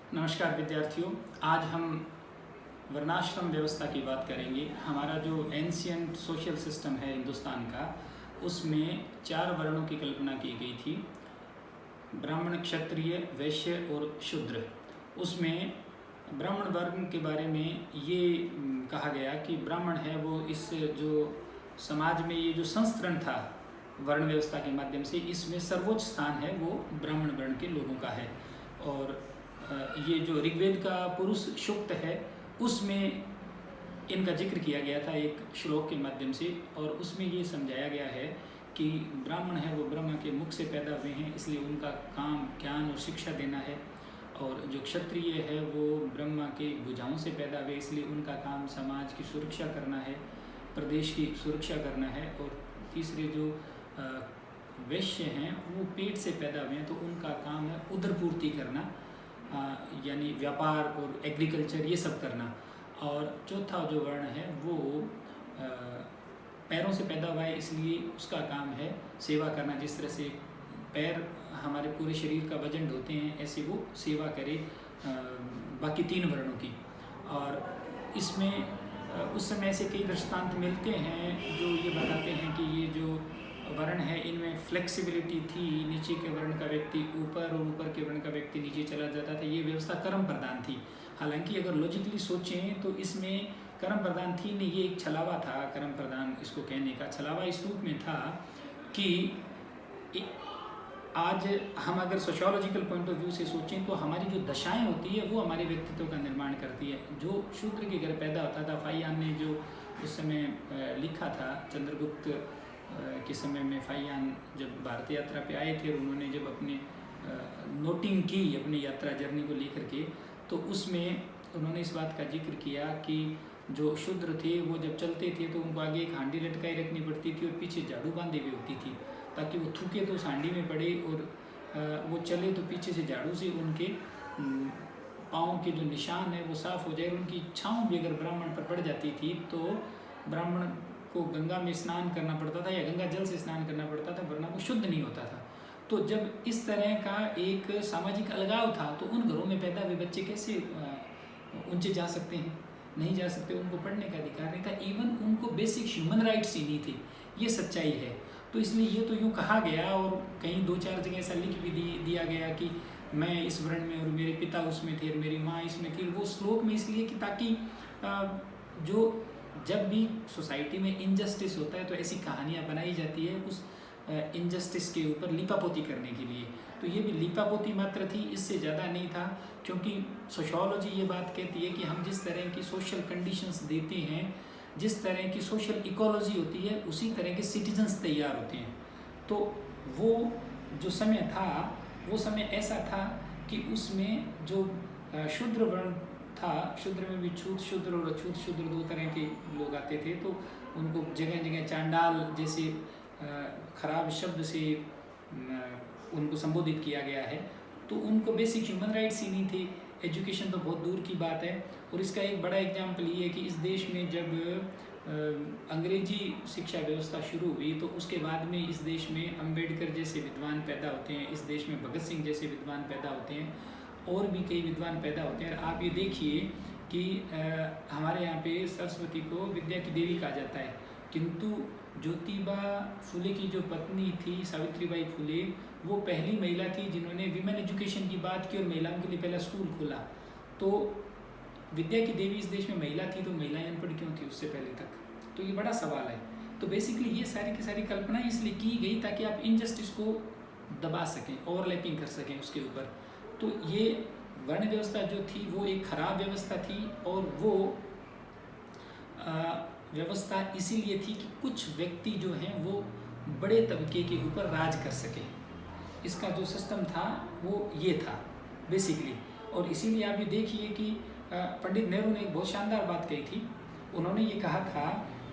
नमस्कार विद्यार्थियों, आज हम वर्णाश्रम व्यवस्था की बात करेंगे। हमारा जो एंशियंट सोशल सिस्टम है हिंदुस्तान का, उसमें 4 वर्णों की कल्पना की गई थी: ब्राह्मण, क्षत्रिय, वैश्य और शूद्र। उसमें ब्राह्मण वर्ग के बारे में ये कहा गया कि ब्राह्मण है वो इस जो समाज में ये जो संस्तरण था वर्ण व्यवस्था के माध्यम से, इसमें सर्वोच्च स्थान है वो ब्राह्मण वर्ण के लोगों का है। और ये जो ऋग्वेद का पुरुष सूक्त है उसमें इनका जिक्र किया गया था एक श्लोक के माध्यम से, और उसमें ये समझाया गया है कि ब्राह्मण है वो ब्रह्मा के मुख से पैदा हुए हैं, इसलिए उनका काम ज्ञान और शिक्षा देना है। और जो क्षत्रिय है वो ब्रह्मा के भुजाओं से पैदा हुए, इसलिए उनका काम समाज की सुरक्षा करना है, प्रदेश की सुरक्षा करना है। और तीसरे जो वैश्य हैं वो पेट से पैदा हुए हैं, तो उनका काम है उदरपूर्ति करना, यानी व्यापार और एग्रीकल्चर ये सब करना। और चौथा जो वर्ण है वो पैरों से पैदा हुआ है, इसलिए उसका काम है सेवा करना। जिस तरह से पैर हमारे पूरे शरीर का वजन ढोते हैं, ऐसे वो सेवा करे बाकी 3 वर्णों की। और इसमें उस समय ऐसे कई दृष्टांत मिलते हैं जो ये बताते हैं कि ये जो वर्ण है इनमें फ्लेक्सिबिलिटी थी, नीचे के वर्ण का व्यक्ति ऊपर और ऊपर के वर्ण का व्यक्ति नीचे चला जाता था। ये व्यवस्था कर्म प्रधान थी। हालांकि अगर लॉजिकली सोचें तो इसमें कर्म प्रधान थी नहीं, ये एक छलावा था। कर्म प्रधान इसको कहने का छलावा इस रूप में था कि आज हम अगर सोशियोलॉजिकल पॉइंट ऑफ व्यू से सोचें तो हमारी जो दशाएं होती है वो हमारे व्यक्तित्व का निर्माण करती है। जो शूद्र के घर पैदा होता था, फाहियान ने जो उस समय लिखा था, चंद्रगुप्त के समय में फाहियान जब भारत यात्रा पे आए थे और उन्होंने जब अपने नोटिंग की अपनी यात्रा जर्नी को लेकर के, तो उसमें उन्होंने इस बात का जिक्र किया कि जो शूद्र थे वो जब चलते थे तो उनको आगे एक हांडी लटकाई रखनी पड़ती थी और पीछे झाड़ू बांधे हुई होती थी, ताकि वो थूके तो उस हांडी में पड़े और वो चले तो पीछे से झाड़ू से उनके पाँव के जो निशान है वो साफ़ हो जाए। उनकी इच्छाओं भी अगर ब्राह्मण पर पड़ जाती थी तो ब्राह्मण को गंगा में स्नान करना पड़ता था या गंगा जल से स्नान करना पड़ता था, वरना वो शुद्ध नहीं होता था। तो जब इस तरह का एक सामाजिक अलगाव था तो उन घरों में पैदा हुए बच्चे कैसे ऊंचे जा सकते हैं? नहीं जा सकते। उनको पढ़ने का अधिकार नहीं था, इवन उनको बेसिक ह्यूमन राइट्स ही नहीं थे। ये सच्चाई है। तो इसलिए ये तो यूँ कहा गया, और कहीं 2-4 जगह ऐसा लिख भी दिया गया कि मैं इस वर्ण में और मेरे पिता उसमें थे और मेरी माँ इसमें थी। वो श्लोक में इसलिए कि ताकि जो जब भी सोसाइटी में इनजस्टिस होता है तो ऐसी कहानियाँ बनाई जाती है उस इनजस्टिस के ऊपर लीपापोती करने के लिए। तो ये भी लीपापोती मात्र थी, इससे ज़्यादा नहीं था। क्योंकि सोशियोलॉजी ये बात कहती है कि हम जिस तरह की सोशल कंडीशंस देते हैं, जिस तरह की सोशल इकोलॉजी होती है, उसी तरह के सिटीजन्स तैयार होते हैं। तो वो जो समय था वो समय ऐसा था कि उसमें जो शूद्र वर्ण था, शूद्र में भी छूत शूद्र और अछूत शूद्र 2 तरह के लोग आते थे। तो उनको जगह जगह चांडाल जैसे खराब शब्द से उनको संबोधित किया गया है। तो उनको बेसिक ह्यूमन राइट्स ही नहीं थे। एजुकेशन तो बहुत दूर की बात है। और इसका एक बड़ा एग्जाम्पल ये है कि इस देश में जब अंग्रेजी शिक्षा व्यवस्था शुरू हुई तो उसके बाद में इस देश में अम्बेडकर जैसे विद्वान पैदा होते हैं, इस देश में भगत सिंह जैसे विद्वान पैदा होते हैं, और भी कई विद्वान पैदा होते हैं। और आप ये देखिए कि हमारे यहाँ पे सरस्वती को विद्या की देवी कहा जाता है, किंतु ज्योतिबा फुले की जो पत्नी थी सावित्रीबाई फुले, वो पहली महिला थी जिन्होंने विमेन एजुकेशन की बात की और महिलाओं के लिए पहला स्कूल खोला। तो विद्या की देवी इस देश में महिला थी, तो महिलाएं अनपढ़ क्यों थी उससे पहले तक? तो ये बड़ा सवाल है। तो बेसिकली ये सारी की सारी कल्पना इसलिए की गई ताकि आप इनजस्टिस को दबा सकें, ओवरलैपिंग कर सकें उसके ऊपर। तो ये वर्ण व्यवस्था जो थी वो एक खराब व्यवस्था थी, और वो व्यवस्था इसीलिए थी कि कुछ व्यक्ति जो हैं वो बड़े तबके के ऊपर राज कर सके। इसका जो सिस्टम था वो ये था बेसिकली। और इसीलिए आप ये देखिए कि पंडित नेहरू ने एक बहुत शानदार बात कही थी। उन्होंने ये कहा था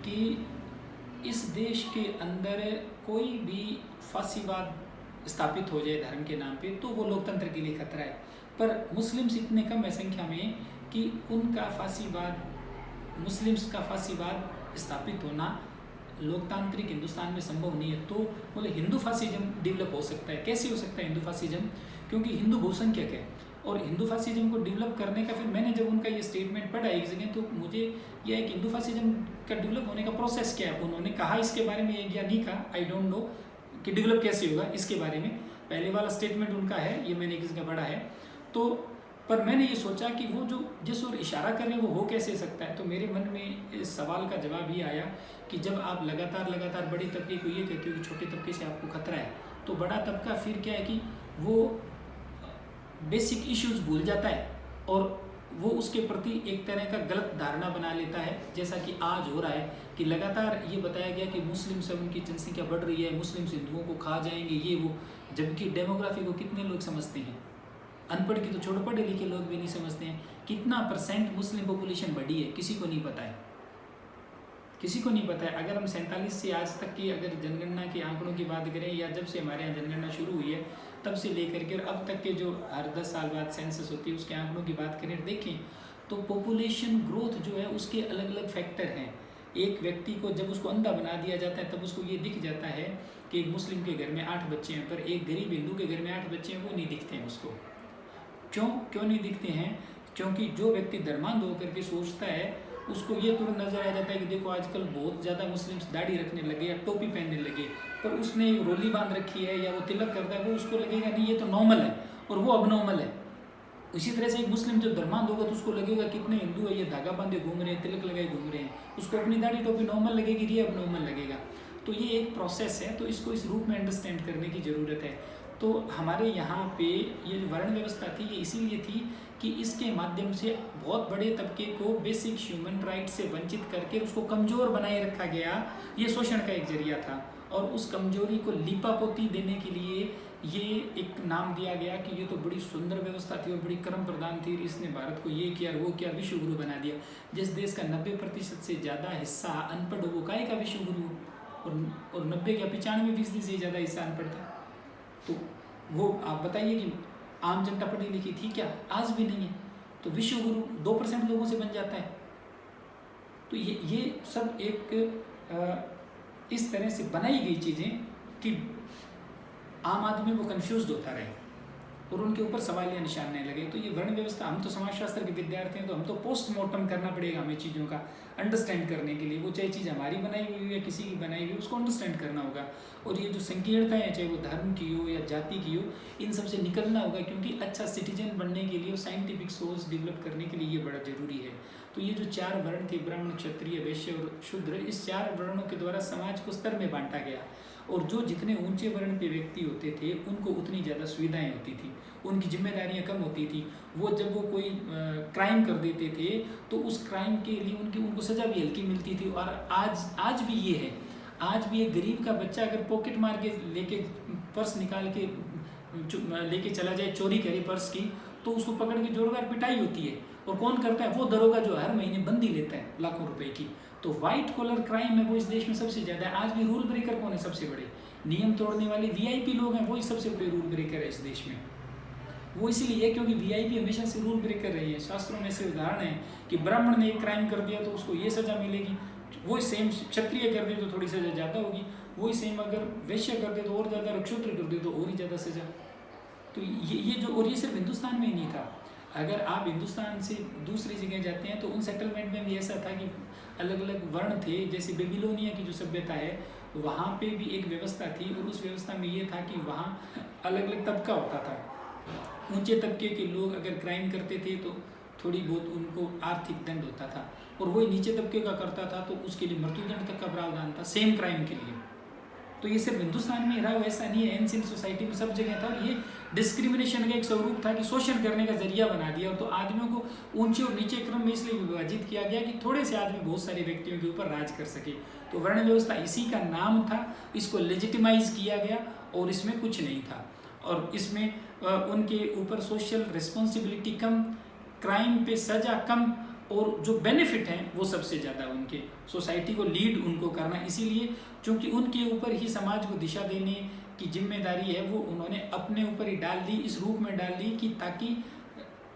कि इस देश के अंदर कोई भी फांसीवाद स्थापित हो जाए धर्म के नाम पे तो वो लोकतंत्र के लिए खतरा है। पर मुस्लिम्स इतने कम है संख्या में कि उनका फांसीवाद, मुस्लिम्स का फांसीवाद स्थापित होना लोकतांत्रिक हिंदुस्तान में संभव नहीं है। तो बोले हिंदू फासिज्म डेवलप हो सकता है। कैसे हो सकता है हिंदू फासिज्म? क्योंकि हिंदू बहुसंख्यक है और हिंदू फासिज्म को डेवलप करने का, फिर मैंने जब उनका ये स्टेटमेंट पढ़ा एक जगह, तो मुझे यह है कि हिंदू फासिज्म का डेवलप होने का प्रोसेस क्या है। उन्होंने कहा इसके बारे में या नहीं कहा, आई डोंट नो कि डेवलप कैसे होगा इसके बारे में। पहले वाला स्टेटमेंट उनका है, ये मैंने एक जगह पढ़ा है। तो पर मैंने ये सोचा कि वो जो जिस ओर इशारा कर रहे हैं वो हो कैसे सकता है। तो मेरे मन में इस सवाल का जवाब ये आया कि जब आप लगातार बड़े तबके को ये कहते हो कि छोटे तबके से आपको खतरा है, तो बड़ा तबका फिर क्या है कि वो बेसिक इश्यूज भूल जाता है और वो उसके प्रति एक तरह का गलत धारणा बना लेता है। जैसा कि आज हो रहा है कि लगातार ये बताया गया कि मुस्लिम से उनकी जनसंख्या बढ़ रही है, मुस्लिम हिंदुओं को खा जाएंगे ये वो, जबकि डेमोग्राफी को कितने लोग समझते हैं? अनपढ़ की तो छोड़, पढ़े लिखे लोग भी नहीं समझते हैं। कितना % मुस्लिम पॉपुलेशन बढ़ी है किसी को नहीं पता है, किसी को नहीं पता है। अगर हम 47 से आज तक की अगर जनगणना के आंकड़ों की बात करें, या जब से हमारे यहाँ जनगणना शुरू हुई है तब से लेकर के अब तक के जो हर 10 साल बाद सेंसस होती है उसके आंकड़ों की बात करें, देखें तो पॉपुलेशन ग्रोथ जो है उसके अलग अलग फैक्टर हैं। एक व्यक्ति को जब उसको अंधा बना दिया जाता है तब उसको ये दिख जाता है कि एक मुस्लिम के घर में 8 बच्चे हैं, पर एक गरीब हिंदू के घर में 8 बच्चे हैं, वो नहीं दिखते हैं उसको। क्यों नहीं दिखते हैं? क्योंकि जो व्यक्ति धर्मांध होकर के सोचता है उसको ये तुरंत नजर आ जाता है कि देखो आजकल बहुत ज़्यादा मुस्लिम दाढ़ी रखने लगे या टोपी पहनने लगे, पर उसने रोली बांध रखी है या वो तिलक करता है, वो उसको लगेगा नहीं ये तो नॉर्मल है और वो अब नॉर्मल है। उसी तरह से एक मुस्लिम जब धर्मांध होगा तो उसको लगेगा कितने हिंदू है ये धागा बांधे घूम रहे हैं, तिलक लगाए घूम रहे हैं, उसको अपनी दाढ़ी टोपी नॉर्मल लगेगी, ये अब नॉर्मल लगेगा। तो ये एक प्रोसेस है, तो इसको इस रूप में अंडरस्टैंड करने की ज़रूरत है। तो हमारे यहाँ पे ये जो वर्ण व्यवस्था थी ये इसीलिए थी कि इसके माध्यम से बहुत बड़े तबके को बेसिक ह्यूमन राइट से वंचित करके उसको कमज़ोर बनाए रखा गया। ये शोषण का एक जरिया था और उस कमजोरी को लिपापोती देने के लिए ये एक नाम दिया गया कि ये तो बड़ी सुंदर व्यवस्था थी और बड़ी कर्म प्रदान थी, इसने भारत को ये किया वो किया, विश्व गुरु बना दिया। जिस देश का 90% से ज़्यादा हिस्सा अनपढ़ हो वो काहे का विश्व गुरु, और 90 या 95% से ज़्यादा हिस्सा अनपढ़ था। तो वो आप बताइए कि आम जनता पढ़ी लिखी थी क्या? आज भी नहीं है। तो विश्व गुरु 2% लोगों से बन जाता है। तो ये सब एक इस तरह से बनाई गई चीज़ें कि आम आदमी वो कंफ्यूज होता रहे और उनके ऊपर सवालिया निशान नहीं लगे। तो ये वर्ण व्यवस्था, हम तो समाजशास्त्र के विद्यार्थी हैं तो हम तो पोस्टमार्टम करना पड़ेगा हमें चीज़ों का अंडरस्टैंड करने के लिए। वो चाहे चीज़ हमारी बनाई हुई हो या किसी की बनाई हुई, उसको अंडरस्टैंड करना होगा। और ये जो संकीर्णता है, चाहे वो धर्म की हो या जाति की हो, इन सब से निकलना होगा, क्योंकि अच्छा सिटीजन बनने के लिए और साइंटिफिक सोच डेवलप करने के लिए ये बड़ा जरूरी है। तो ये जो 4 वर्ण थे, ब्राह्मण, क्षत्रिय, वैश्य और शूद्र, इस 4 वर्णों के द्वारा समाज को स्तर में बांटा गया। और जो जितने ऊंचे वर्ण के व्यक्ति होते थे उनको उतनी ज़्यादा सुविधाएं होती थी, उनकी जिम्मेदारियां कम होती थी। वो जब वो कोई क्राइम कर देते थे तो उस क्राइम के लिए उनको सज़ा भी हल्की मिलती थी। और आज भी ये है, आज भी एक गरीब का बच्चा अगर पॉकेट मार के लेके पर्स निकाल के लेके चला जाए, चोरी करे पर्स की, तो उसको पकड़ के जोरदार पिटाई होती है। और कौन करता है? वो दरोगा जो हर महीने बंदी लेता है लाखों रुपए की। तो वाइट कॉलर क्राइम है वो इस देश में सबसे ज़्यादा है। आज भी रूल ब्रेकर कौन है? सबसे बड़े नियम तोड़ने वाले वीआईपी लोग हैं, वो ही सबसे बड़े रूल ब्रेकर है इस देश में। वो इसलिए है क्योंकि वीआईपी हमेशा से रूल ब्रेकर रही है। शास्त्रों में से उदाहरण है कि ब्राह्मण ने एक क्राइम कर दिया तो उसको ये सज़ा मिलेगी, वही सेम क्षत्रिय कर दे तो थोड़ी सज़ा ज़्यादा होगी, वही सेम अगर वैश्य कर दे तो और ज़्यादा, क्षुद्र कर दे तो और ही ज़्यादा सज़ा। तो ये जो, और ये सिर्फ हिंदुस्तान में ही नहीं था। अगर आप हिंदुस्तान से दूसरी जगह जाते हैं तो उन सेटलमेंट में भी ऐसा था कि अलग अलग वर्ण थे। जैसे बेबीलोनिया की जो सभ्यता है वहाँ पे भी एक व्यवस्था थी, और उस व्यवस्था में ये था कि वहाँ अलग अलग तबका होता था। ऊंचे तबके के लोग अगर क्राइम करते थे तो थोड़ी बहुत उनको आर्थिक दंड होता था, और वही नीचे तबके का करता था तो उसके लिए मृत्युदंड तक का प्रावधान था, सेम क्राइम के लिए। तो ये सिर्फ हिंदुस्तान में रहा, ऐसा नहीं है, एंशिएंट सोसाइटी में सब जगह था। और ये डिस्क्रिमिनेशन का एक स्वरूप था कि शोषण करने का जरिया बना दिया। तो आदमियों को ऊंचे और नीचे क्रम में इसलिए विभाजित किया गया कि थोड़े से आदमी बहुत सारे व्यक्तियों के ऊपर राज कर सके। तो वर्ण व्यवस्था इसी का नाम था, इसको लेजिटिमाइज किया गया और इसमें कुछ नहीं था। और इसमें उनके ऊपर सोशल रिस्पॉन्सिबिलिटी कम, क्राइम पे सजा कम, और जो बेनिफिट हैं वो सबसे ज़्यादा उनके, सोसाइटी को लीड उनको करना। इसीलिए चूँकि उनके ऊपर ही समाज को दिशा देने की जिम्मेदारी है, वो उन्होंने अपने ऊपर ही डाल दी, इस रूप में डाल दी कि ताकि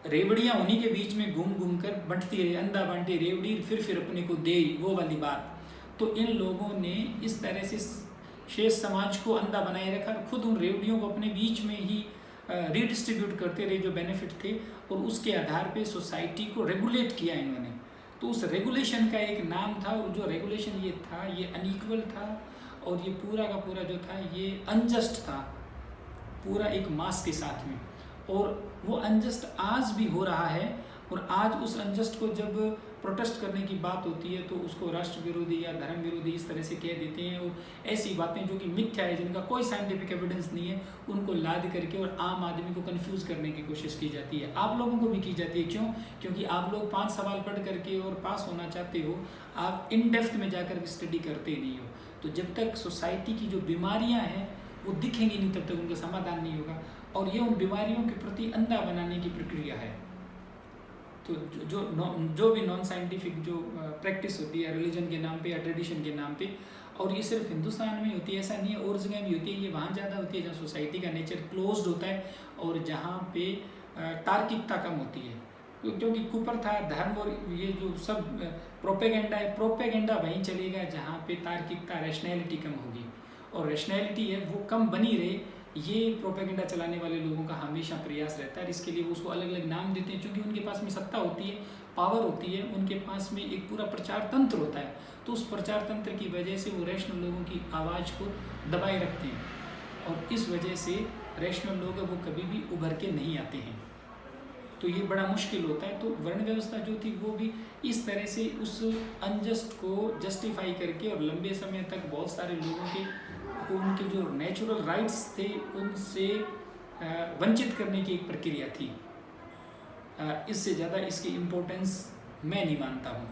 रेवड़ियाँ उन्हीं के बीच में घूम घूम कर बंटती रहे, अंधा बांटे रेवड़ी फिर अपने को दे, वो वाली बात। तो इन लोगों ने इस तरह से शेष समाज को अंधा बनाए रखा, खुद उन रेवड़ियों को अपने बीच में ही रीडिस्ट्रीब्यूट करते रहे जो बेनिफिट थे, और उसके आधार पे सोसाइटी को रेगुलेट किया इन्होंने। तो उस रेगुलेशन का एक नाम था, और जो रेगुलेशन ये था ये अनइक्वल था, और ये पूरा का पूरा जो था ये अनजस्ट था, पूरा एक मास के साथ में। और वो अनजस्ट आज भी हो रहा है, और आज उस अनजस्ट को जब प्रोटेस्ट करने की बात होती है तो उसको राष्ट्र विरोधी या धर्म विरोधी इस तरह से कह देते हैं, और ऐसी बातें जो कि मिथ्या है, जिनका कोई साइंटिफिक एविडेंस नहीं है, उनको लाद करके और आम आदमी को कंफ्यूज करने की कोशिश की जाती है। आप लोगों को भी की जाती है। क्यों? क्योंकि आप लोग 5 सवाल पढ़ करके और पास होना चाहते हो, आप इन डेप्थ में जाकर स्टडी करते नहीं हो। तो जब तक सोसाइटी की जो बीमारियाँ हैं वो दिखेंगी नहीं, तब तक उनका समाधान नहीं होगा, और ये उन बीमारियों के प्रति अंधा बनाने की प्रक्रिया है। तो जो भी नॉन साइंटिफिक जो प्रैक्टिस होती है रिलीजन के नाम पे या ट्रेडिशन के नाम पे, और ये सिर्फ हिंदुस्तान में होती है ऐसा नहीं है, और जगह भी होती है। ये वहाँ ज़्यादा होती है जहाँ सोसाइटी का नेचर क्लोज्ड होता है और जहाँ पे तार्किकता कम होती है, क्योंकि कुप्रथा, धर्म और ये जो सब प्रोपेगेंडा है, प्रोपेगेंडा वहीं चलेगा जहाँ पे तार्किकता, रैशनैलिटी कम होगी, और रैशनैलिटी है वो कम बनी रहे, ये प्रोपेगेंडा चलाने वाले लोगों का हमेशा प्रयास रहता है। इसके लिए वो उसको अलग अलग नाम देते हैं, क्योंकि उनके पास में सत्ता होती है, पावर होती है, उनके पास में एक पूरा प्रचार तंत्र होता है। तो उस प्रचार तंत्र की वजह से वो रैशनल लोगों की आवाज़ को दबाए रखते हैं, और इस वजह से रैशनल लोग वो कभी भी उभर के नहीं आते हैं। तो ये बड़ा मुश्किल होता है। तो वर्ण व्यवस्था जो थी वो भी इस तरह से उस अनजस्ट को जस्टिफाई करके और लंबे समय तक बहुत सारे लोगों के उनके जो नेचुरल राइट्स थे उनसे वंचित करने की एक प्रक्रिया थी। इससे ज़्यादा इसकी इम्पोर्टेंस मैं नहीं मानता हूँ,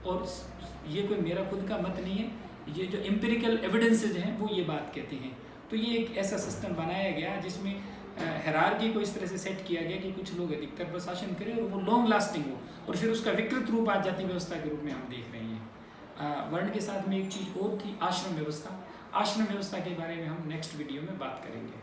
और ये कोई मेरा खुद का मत नहीं है, ये जो एम्पिरिकल एविडेंसेज हैं वो ये बात कहते हैं। तो ये एक ऐसा सिस्टम बनाया गया जिसमें हायरार्की को इस तरह से सेट किया गया कि कुछ लोग अधिकतर पर शासन करें और वो लॉन्ग लास्टिंग हो, और फिर उसका विकृत रूप आज जाति व्यवस्था के रूप में हम देख रहे हैं। वर्ण के साथ में एक चीज़ और थी, आश्रम व्यवस्था। आश्रम व्यवस्था के बारे में हम नेक्स्ट वीडियो में बात करेंगे।